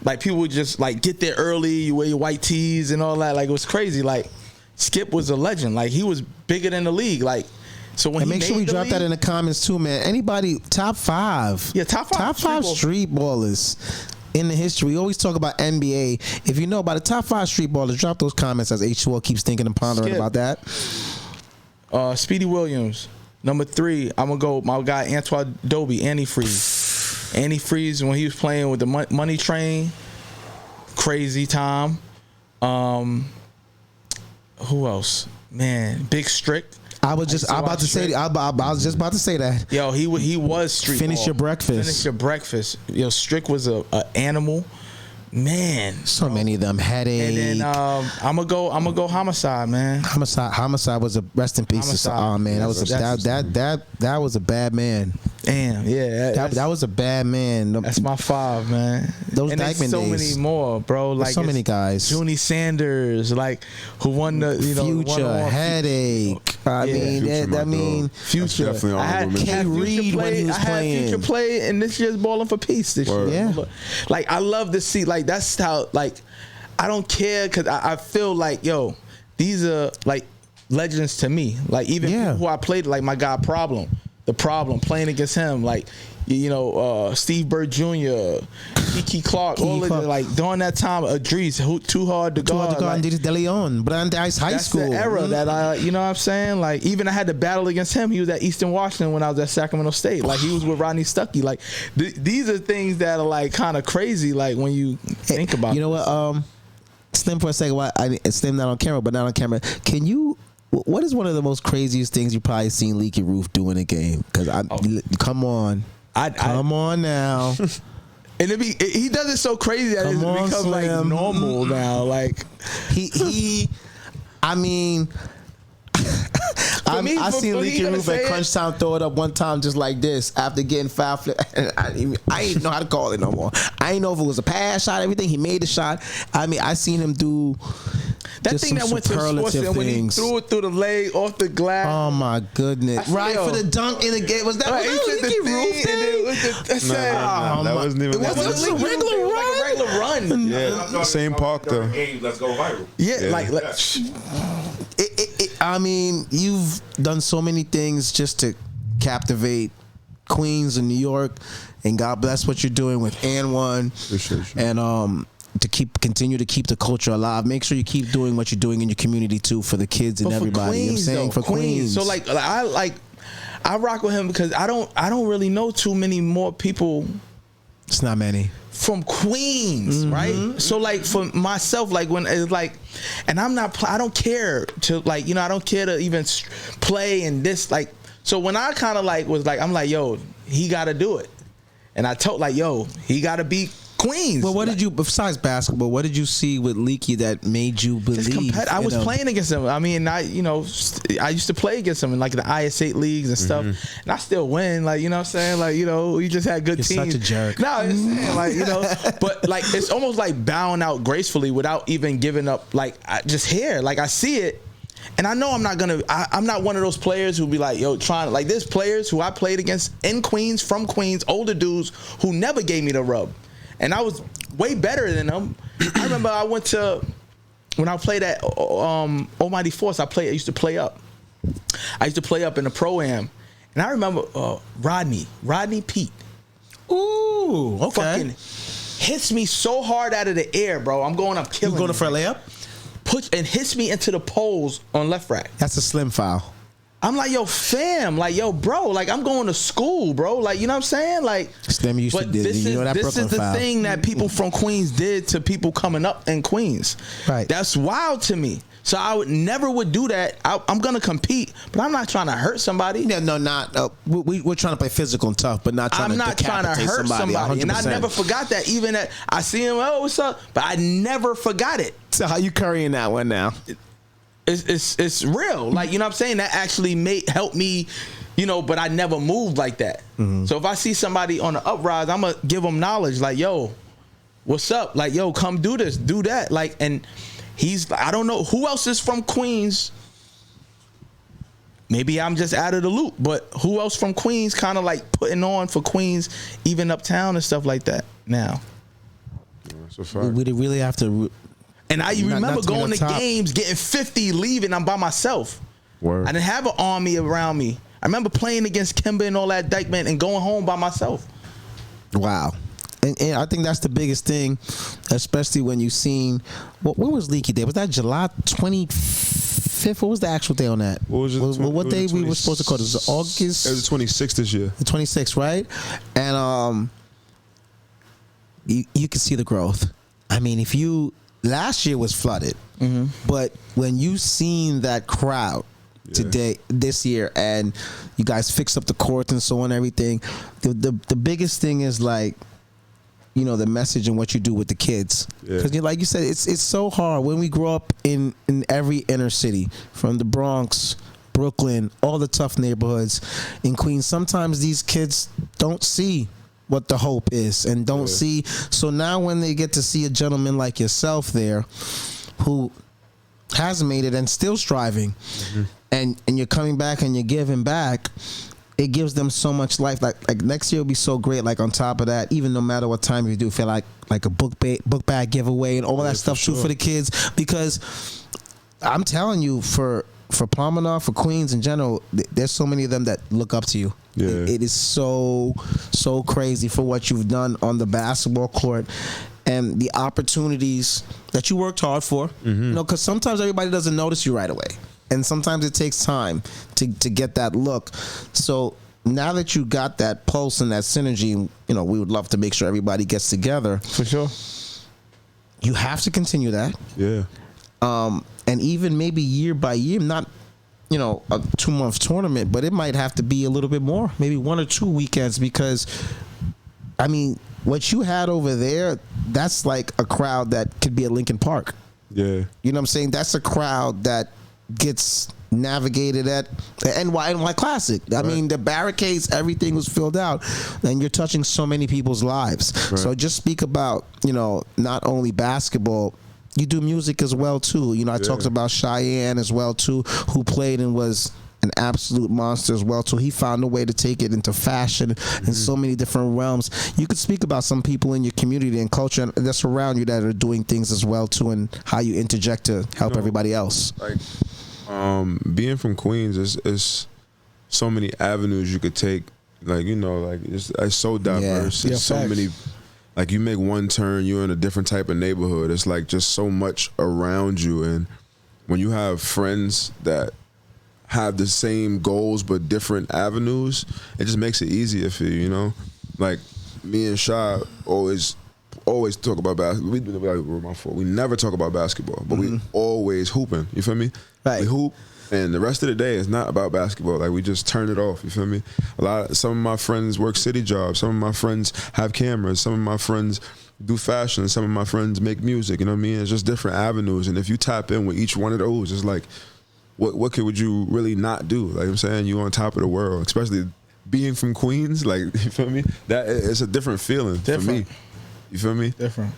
Like, people would just like get there early. You wear your white tees and all that. Like, it was crazy. Like, Skip was a legend. Like, he was bigger than the league. Like, so when And he make sure made we the drop that league- in the comments too, man. Anybody top 5? Yeah, top 5 Top 5 street ballers in the history. We always talk about NBA. If you know about the top 5 street ballers, drop those comments as H2O keeps thinking and pondering Skip. about that. Speedy Williams. Number 3, I'm gonna go my guy Antoine Doby, Antifreeze. Antifreeze, when he was playing with the Money Train, crazy time. Who else? Man, Big Strick. I was just about to say that. Yo, he was street Finish ball. your breakfast. Finish your breakfast. Yo, Strick was a animal. man, So many of them. Headache. and then I'm gonna go homicide, man. Homicide was a rest in peace. Homicide. Oh man, that was a bad man. Damn, yeah, That was a bad man. that's my 5, man. Those and there's Dykeman so days. many more, bro. Like so many guys. Junie Sanders, like who won the Future, Headache. I mean, Future. Definitely I had honorable mention. K. Reed when he was I had playing. Future play in this year's Ballin' for Peace this Word. year. Yeah. Like I love to see, like that's how, like I don't care because I feel like, yo, these are like legends to me. Like even people who I played, like my guy The Problem, playing against him, like Steve Bird Jr., Kiki Clark, all of them, like during that time, Idris, Too Hard to Guard, like, De Leon, Brandeis High that's School. the era that I, you know what I'm saying? Like, even I had to battle against him. He was at Eastern Washington when I was at Sacramento State. Like, he was with Rodney Stuckey. Like, these are things that are, like, kind of crazy, like, when you think about it. You know what? Slim for a second. Slim not on camera, but not on camera. Can you... What is one of the most craziest things you probably seen Leaky Roof do in a game? Because come on. Come on now. And he does it so crazy that it becomes like normal now. Like I mean, I seen Leaky Roof at crunch time throw it up one time just like this after getting foul flip. I didn't know how to call it no more. I didn't know if it was a pass shot, everything. He made the shot. I mean, I seen him do that thing that went to sports and when he threw it through the leg off the glass. Oh my goodness! Right for the dunk in the game. Was that Leaky Roof thing? That wasn't even. It was a regular run. Yeah, same park though. Let's go viral. Yeah, like I mean, you've done so many things just to captivate Queens and New York, and God bless what you're doing with And One, and to continue to keep the culture alive. Make sure you keep doing what you're doing in your community too for the kids and everybody. Queens, you know what I'm saying? For Queens. So I rock with him because I don't really know too many more people. It's not many. From Queens, right? So like for myself, like when it's like, and I don't care to like, I don't care to even play and this like. So when I kind of like was like, I'm like, yo, he got to do it, and I told like, yo, he got to beat Queens. Well, what did you, besides basketball, what did you see with Leaky that made you believe? I was playing against him. I mean, I used to play against him in like the IS8 leagues and stuff, and I still win. Like, you know what I'm saying? Like, we just had good teams. You're such a jerk. No, I'm saying, like, but like it's almost like bowing out gracefully without even giving up. Like, just here, like I see it. And I know I'm not one of those players who be like, yo, there's players who I played against in Queens, from Queens, older dudes who never gave me the rub. And I was way better than them. I remember when I played at Almighty Force, I used to play up. I used to play up in the Pro-Am. And I remember Rodney Pete. Ooh, okay. Fucking hits me so hard out of the air, bro. I'm going up killing him. You going for a layup? And hits me into the poles on left rack. That's a slim foul. I'm like, yo, fam, like, yo, bro, like, I'm going to school, bro, like, you know what I'm saying, like. Slim used to do. This is the foul. thing that people from Queens did to people coming up in Queens. Right. That's wild to me. So I never would do that. I'm gonna compete, but I'm not trying to hurt somebody. Yeah, no, not. We're trying to play physical and tough, but not trying I'm not trying to hurt somebody. And I never forgot that. Even that I see him, oh, what's up? But I never forgot it. So how you currying that one now? It's real. Like, you know what I'm saying? That actually help me, but I never moved like that. So if I see somebody on the uprise, I'm going to give them knowledge. Like, yo, what's up? Like, yo, come do this, do that. Like, and I don't know who else is from Queens. Maybe I'm just out of the loop, but who else from Queens kind of like putting on for Queens, even uptown and stuff like that now? That's a fact. We really have to. And I remember going to top. games, getting 50, leaving. I'm by myself. Word. I didn't have an army around me. I remember playing against Kimber and all that Dykeman and going home by myself. Wow. And I think that's the biggest thing, especially when you've seen. What was Leaky Day? Was that July 25th? What was the actual day on that? What day we were supposed to call it? Was it August? It was the 26th this year. The 26th, right? And you can see the growth. I mean, last year was flooded, but when you seen that crowd this year, and you guys fixed up the courts and so on, everything, the biggest thing is like, the message and what you do with the kids. Because like you said, it's so hard when we grow up in every inner city, from the Bronx, Brooklyn, all the tough neighborhoods in Queens. Sometimes these kids don't see what the hope is and don't see. So now when they get to see a gentleman like yourself there who has made it and still striving, and you're coming back and you're giving back, it gives them so much life. Like next year will be so great. Like on top of that, even no matter what time you do, feel like a book bag giveaway and all that stuff too for the kids. Because I'm telling you, for Pomonok, for Queens in general, there's so many of them that look up to you. Yeah. It is so crazy for what you've done on the basketball court and the opportunities that you worked hard for. Because sometimes everybody doesn't notice you right away. And sometimes it takes time to get that look. So now that you got that pulse and that synergy, we would love to make sure everybody gets together. For sure. You have to continue that. Yeah. And even maybe year by year, not, a 2-month tournament, but it might have to be a little bit more, maybe 1 or 2 weekends, because, I mean, what you had over there, that's like a crowd that could be at Lincoln Park. Yeah. You know what I'm saying? That's a crowd that gets navigated at the NY Classic. I mean, the barricades, everything was filled out, and you're touching so many people's lives. Right. So just speak about, not only basketball, you do music as well too. I talked about Cheyenne as well too, who played and was an absolute monster as well too. He found a way to take it into fashion in so many different realms. You could speak about some people in your community and culture that's around you that are doing things as well too, and how you interject to help everybody else. Like, being from Queens is so many avenues you could take. Like, it's so diverse. It's so many. Like, you make one turn, you're in a different type of neighborhood. It's like just so much around you. And when you have friends that have the same goals but different avenues, it just makes it easier for you, Like, me and Shy always talk about basketball. We never talk about basketball, but we always hooping. You feel me? Right. We hoop. And the rest of the day is not about basketball. Like, we just turn it off. You feel me? Some of my friends work city jobs. Some of my friends have cameras. Some of my friends do fashion. Some of my friends make music. You know what I mean? It's just different avenues. And if you tap in with each one of those, it's like, what would you really not do? Like I'm saying, you on top of the world, especially being from Queens. Like, you feel me? That it's a different feeling for me. You feel me? Different.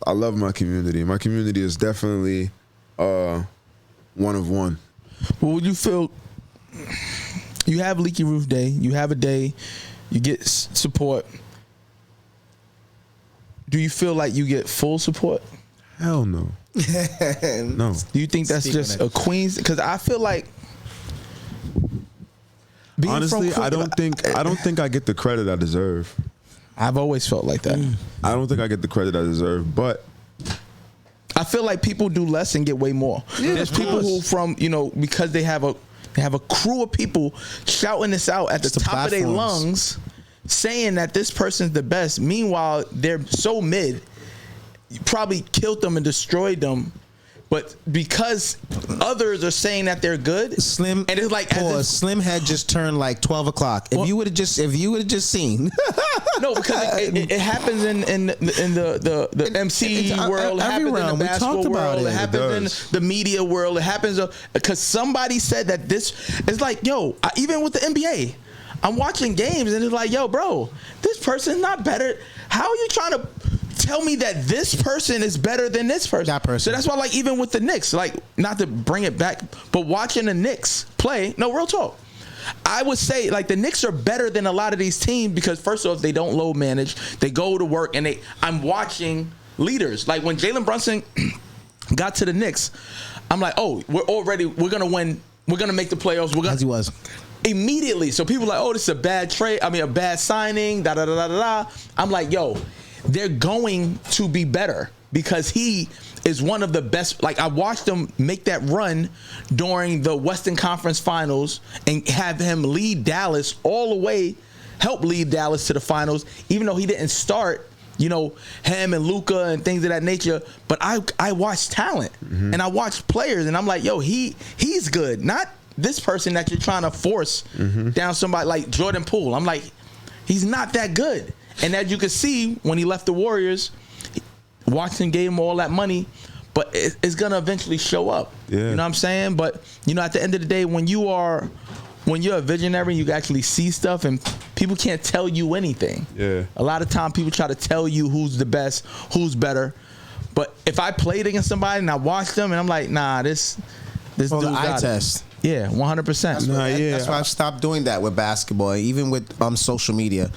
I love my community. My community is definitely one of one. Well, would you feel you have Leaky Roof Day, you have a day, you get support. Do you feel like you get full support? Hell no. No. Do you think that's just a Queens? Because I feel like, honestly, I don't think I get the credit I deserve. I've always felt like that. I don't think I get the credit I deserve, but I feel like people do less and get way more. Yeah, there's people who because they have a crew of people shouting this out at the top of their lungs, saying that this person's the best. Meanwhile, they're so mid, you probably killed them and destroyed them. But because others are saying that they're good, Slim, and it's like Slim had just turned like 12 o'clock. If you would have just seen, no, because it happens in the MC world, it happens in the basketball world, it happens in the media world, it happens because somebody said that this is like, even with the NBA, I'm watching games and it's like, bro, this person's not better. How are you trying to tell me that this person is better than this person? That person. So that's why, like, even with the Knicks, like, not to bring it back, but watching the Knicks play, no, real talk, I would say, like, the Knicks are better than a lot of these teams because, first off, they don't load manage. They go to work, and I'm watching leaders. Like, when Jalen Brunson got to the Knicks, I'm like, oh, we're going to win. We're going to make the playoffs. As he was. Immediately. So people are like, oh, this is a bad trade. I mean, a bad signing, da-da-da-da-da. I'm like, they're going to be better because he is one of the best. Like, I watched him make that run during the Western Conference Finals and have him lead Dallas all the way, help lead Dallas to the finals, even though he didn't start, him and Luka and things of that nature. But I watched talent and I watched players and I'm like, he's good. Not this person that you're trying to force down somebody like Jordan Poole. I'm like, he's not that good. And as you can see, when he left the Warriors, Washington gave him all that money, but it's going to eventually show up. Yeah. You know what I'm saying? But, you know, at the end of the day, when you're a visionary, you can actually see stuff, and people can't tell you anything. Yeah. A lot of time people try to tell you who's the best, who's better. But if I played against somebody and I watched them and I'm like, nah, this dude the eye got test. it. Yeah, 100%. That's why I've stopped doing that with basketball, even with social media.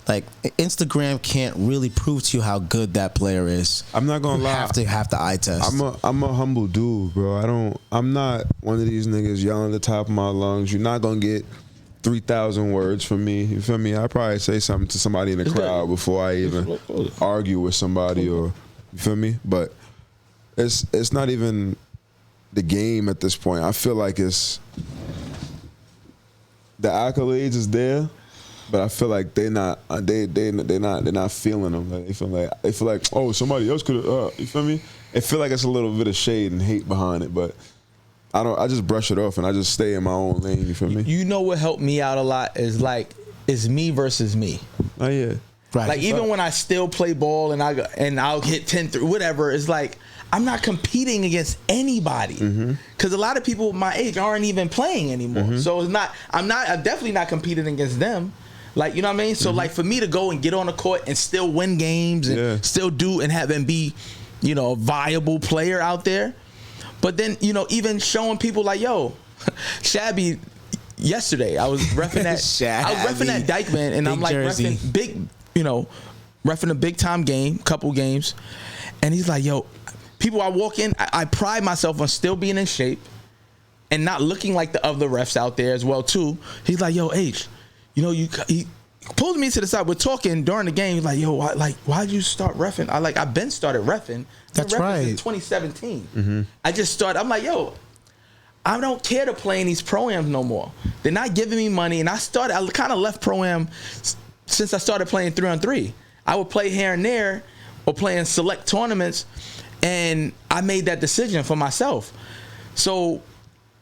Like, Instagram can't really prove to you how good that player is. I'm not gonna lie. You have to eye test. I'm a humble dude, bro. I'm not one of these niggas yelling at the top of my lungs. You're not gonna get 3,000 words from me. You feel me? I probably say something to somebody in the crowd before I even argue with somebody, or you feel me? But it's not even the game at this point. I feel like it's the accolades is there, but I feel like they're not feeling them. Like, they feel like oh, somebody else could have. You feel me? It feel like it's a little bit of shade and hate behind it, but I just brush it off and I just stay in my own lane. You feel me? You know what helped me out a lot is me versus me. Oh yeah. Right. Like, even when I still play ball and I'll hit 10 through whatever, it's like I'm not competing against anybody, because a lot of people my age aren't even playing anymore. So I'm definitely not competing against them. Like, you know what I mean? So like, for me to go and get on the court and still win games and still do and be, you know, a viable player out there. But then, you know, even showing people like, yo, Shabby, yesterday I was reffing that Dykeman, and I'm like reffing a big time game, couple games, and he's like, yo, people, I walk in, I pride myself on still being in shape and not looking like the other refs out there as well too. He's like, yo, H, you know, he pulled me to the side. We're talking during the game. He's like, yo, why'd you start reffing? I've been started reffing. That's reffing right. In 2017. I just started. I'm like, yo, I don't care to play in these pro-ams no more. They're not giving me money. And I kind of left pro-am since I started playing 3-on-3. I would play here and there or play in select tournaments, and I made that decision for myself. So,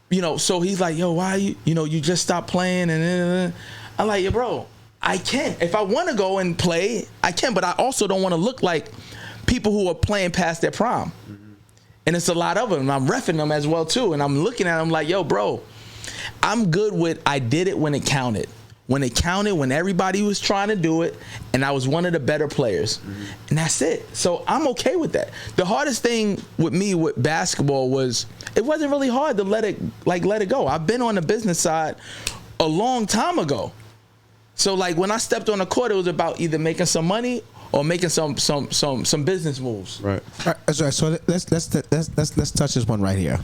you know, so he's like, yo, why you just stopped playing? And I'm like, yo, bro, I can. If I want to go and play, I can, but I also don't want to look like people who are playing past their prime. And it's a lot of them. And I'm reffing them as well too. And I'm looking at them like, yo, bro, I'm good with I did it when it counted. When it counted, when everybody was trying to do it, and I was one of the better players. And that's it. So I'm okay with that. The hardest thing with me with basketball was it wasn't really hard to let it go. I've been on the business side a long time ago. So like, when I stepped on the court, it was about either making some money or making some business moves. Right. All right, so let's touch this one right here.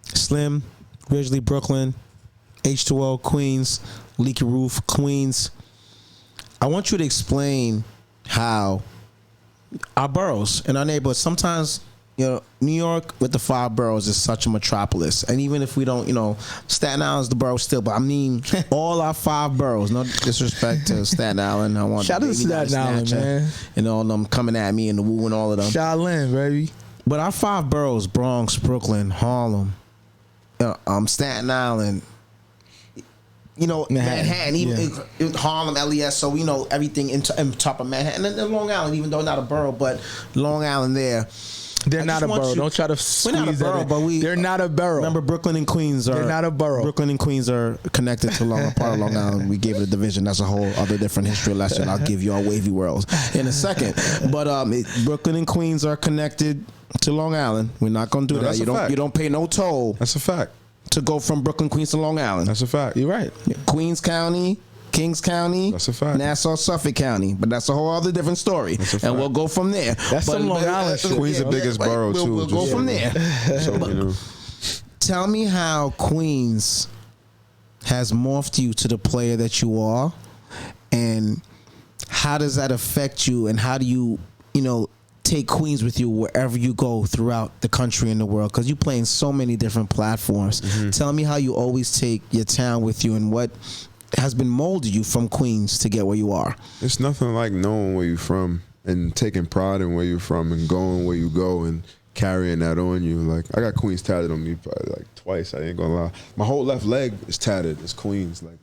Slim, originally Brooklyn, H2O, Queens, Leaky Roof, Queens. I want you to explain how our boroughs in our neighborhood, sometimes, you know, New York with the 5 boroughs is such a metropolis. And even if we don't, you know, Staten Island's the borough still, but I mean, all our 5 boroughs, no disrespect to Staten Island. I want shout out to Staten Island, man. And all them coming at me and the woo and all of them. Shaolin, baby. But our 5 boroughs, Bronx, Brooklyn, Harlem, Staten Island, you know, Manhattan, even Harlem, LES, so we know everything in top of Manhattan. And then Long Island, even though not a borough, but Long Island there. They're not a borough. Don't try to squeeze we're not a borough, but they're not a borough. Remember, Brooklyn and Queens are. They're not a borough. Brooklyn and Queens are connected to part of Long Island. We gave it a division. That's a whole other different history lesson. I'll give you all Wavy worlds in a second. But Brooklyn and Queens are connected to Long Island. We're not gonna do that. You don't pay no toll. That's a fact. To go from Brooklyn, Queens to Long Island. That's a fact. You're right. Queens County, Kings County, that's a fact. Nassau, Suffolk County, but that's a whole other different story, and we'll go from there. That's some Long Island shit. Queens the biggest borough too. We'll go from there. So, you know. Tell me how Queens has morphed you to the player that you are, and how does that affect you, and how do you take Queens with you wherever you go throughout the country and the world, because you play in so many different platforms. Tell me how you always take your town with you and what has been molded you from Queens to get where you are. It's nothing like knowing where you're from and taking pride in where you're from and going where you go and carrying that on you. Like, I got Queens tatted on me probably like twice. I ain't gonna lie. My whole left leg is tatted. It's Queens. Like,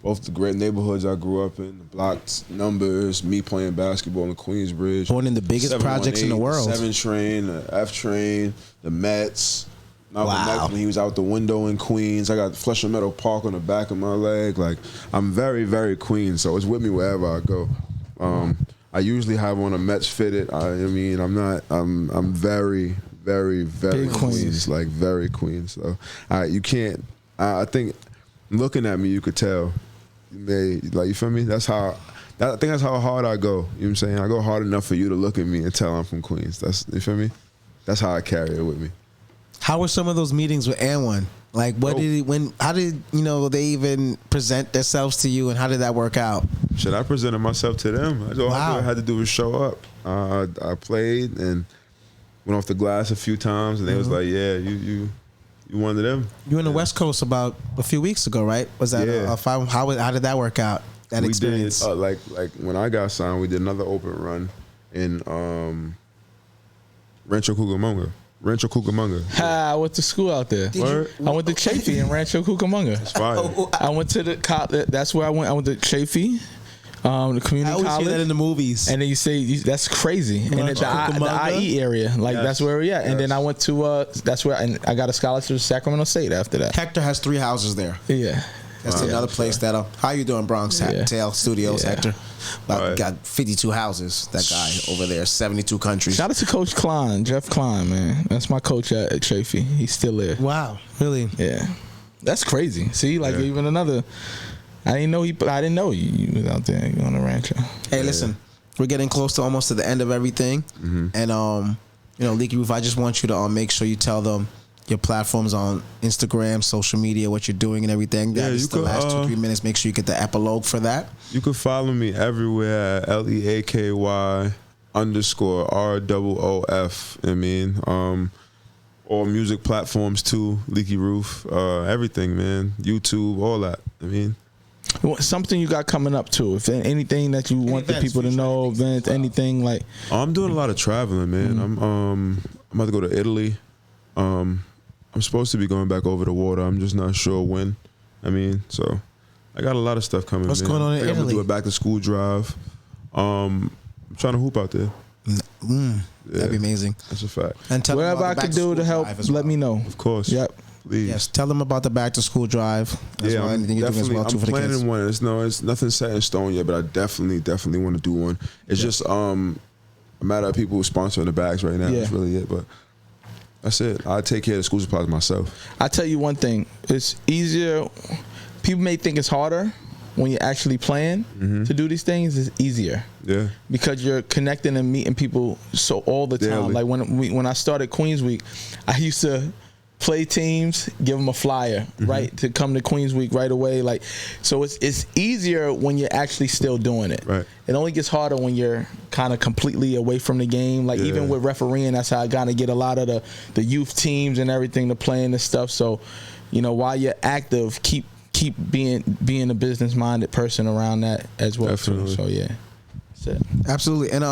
both the great neighborhoods I grew up in, the blocks, numbers, me playing basketball in Queensbridge. One of the biggest projects in the world. The 7 train, the F train, the Mets. Malcolm X when he was out the window in Queens. I got Flushing Meadow Park on the back of my leg. Like, I'm very, very Queens, so it's with me wherever I go. I usually have on a Mets fitted. I'm very, very, very Queens. Like, very Queens. So you can't. I think looking at me, you could tell. You feel me? I think that's how hard I go. You know what I'm saying? I go hard enough for you to look at me and tell I'm from Queens. You feel me? That's how I carry it with me. How were some of those meetings with Anwan? Like, how did they even present themselves to you, and how did that work out? Shit, I presented myself to them. All I had to do was show up. I played and went off the glass a few times, and they was like, "Yeah, you one of them." You were in the West Coast about a few weeks ago, right? Was that how did that work out? That experience? Did, like when I got signed, we did another open run in Rancho Cucamonga. I went to school out there. I went to Chafee in Rancho Cucamonga. That's fire. I went to the college. That's where I went. I went to Chafee, the community college. I always see that in the movies. And then you say that's crazy. And at the IE area, that's where we're at. And then I went to that's where I got a scholarship to Sacramento State after that. Hector has 3 houses there. Yeah. That's another place how you doing, Bronx? Tail Studios, Hector. Got 52 houses, that guy over there, 72 countries. Shout out to Coach Klein, Jeff Klein, man. That's my coach at Chafee. He's still there. Wow, really? Yeah. That's crazy. See, even another, I didn't know you was out there on the rancho. Hey, listen, we're getting close to almost to the end of everything. Mm-hmm. And, Leaky Roof, I just want you to make sure you tell them your platforms on Instagram, social media, what you're doing and everything. That is the last 2-3 minutes. Make sure you get the epilogue for that. You can follow me everywhere at LEAKY_ROOF. All music platforms too, Leaky Roof, everything, man. YouTube, all that. Something you got coming up too. If anything that you want the people to know, events, anything like. I'm doing a lot of traveling, man. Mm-hmm. I'm about to go to Italy. I'm supposed to be going back over the water. I'm just not sure when. So I got a lot of stuff coming. What's going on in Italy? I'm gonna do a back to school drive. I'm trying to hoop out there. That'd be amazing. That's a fact. And tell whatever I can do to help, let me know. Of course. Yep. Please. Yes. Tell them about the back to school drive. Anything you're doing as well too for the kids. I'm planning one. It's nothing set in stone yet, but I definitely want to do one. It's just a matter of people sponsoring the bags right now. That's really it. But that's it. I take care of the school supplies myself. I tell you one thing. It's easier. People may think it's harder when you're actually playing to do these things. It's easier. Yeah. Because you're connecting and meeting people all the time. Daily. Like when I started Queens Week, I used to play teams, give them a flyer, right, to come to Queens Week right away. Like, so it's easier when you're actually still doing it. Right. It only gets harder when you're kind of completely away from the game. Like even with refereeing, that's how I got to get a lot of the youth teams and everything to play in this stuff. So, while you're active, keep being a business minded person around that as well. Definitely. Too. So that's it. Absolutely. And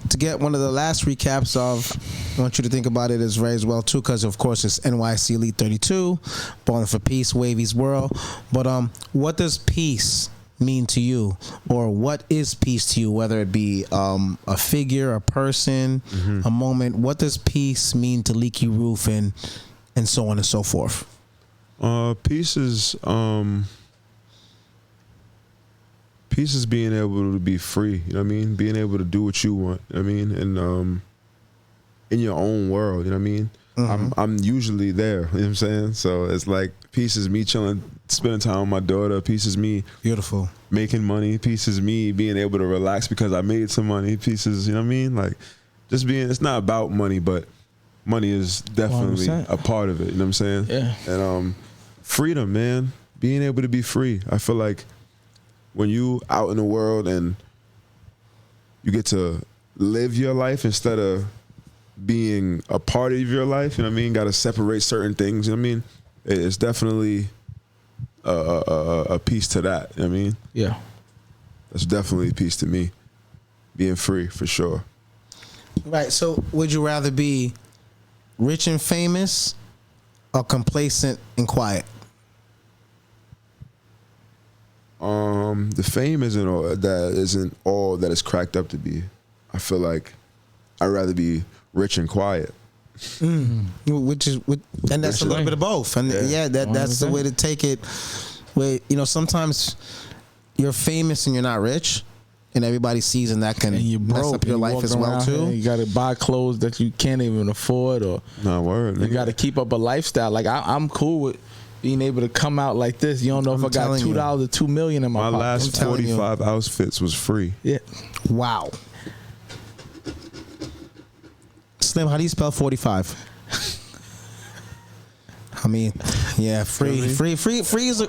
to get one of the last recaps of, I want you to think about it as well too, because of course it's NYC Elite 32, Ballin for Peace, Wavy's World. But what does peace mean to you, or what is peace to you? Whether it be a figure, a person, a moment. What does peace mean to Leaky Roof, and so on and so forth? Peace is being able to be free, you know what I mean? Being able to do what you want, you know what I mean? And in your own world, you know what I mean? I'm usually there, you know what I'm saying? So it's like, peace is me chilling, spending time with my daughter. Peace is me making money. Peace is me being able to relax because I made some money. Peace is, you know what I mean? Like, just it's not about money, but money is definitely 100%. A part of it, you know what I'm saying? Yeah. And freedom, man. Being able to be free. I feel like when you out in the world and you get to live your life instead of being a part of your life, you know what I mean? Got to separate certain things, you know what I mean? It's definitely a piece to that, you know what I mean? Yeah. That's definitely a piece to me. Being free, for sure. Right, so would you rather be rich and famous or complacent and quiet? The fame isn't all that it's cracked up to be. I feel like I'd rather be rich and quiet. And that's a little bit of both. And that's the way to take it. Where sometimes you're famous and you're not rich, and everybody sees, and that can mess up your life as well too. You got to buy clothes that you can't even afford, or you got to keep up a lifestyle. Like I'm cool with being able to come out like this. You don't know if I got $2 or $2 million in my pocket. My last 45 outfits was free. Yeah. Wow. Slim, how do you spell 45? I mean, yeah, free is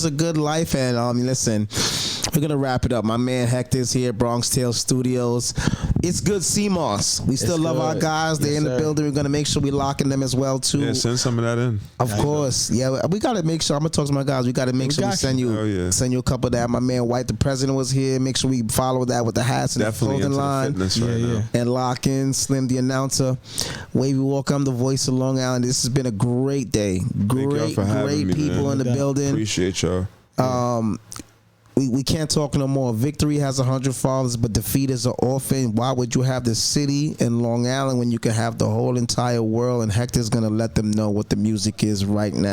a good life. And listen, we're gonna wrap it up. My man Hector's here, Bronx Tales Studios. It's good, CMOS. We still love our guys. They're in the building. We're gonna make sure we locking them as well too. Yeah, send some of that in. Of course, yeah. We gotta make sure. I'm gonna talk to my guys. We gotta make sure we send you a couple of that. My man White, the president, was here. Make sure we follow that with the hats and definitely the clothing line. Now. And lock in. Slim, the announcer. Wavy Walk. I'm the voice of Long Island. This has been a great day. Great people in the building. Appreciate y'all. We can't talk no more. Victory has 100 fathers, but defeat is an orphan. Why would you have the city in Long Island when you can have the whole entire world? And Hector's gonna let them know what the music is right now.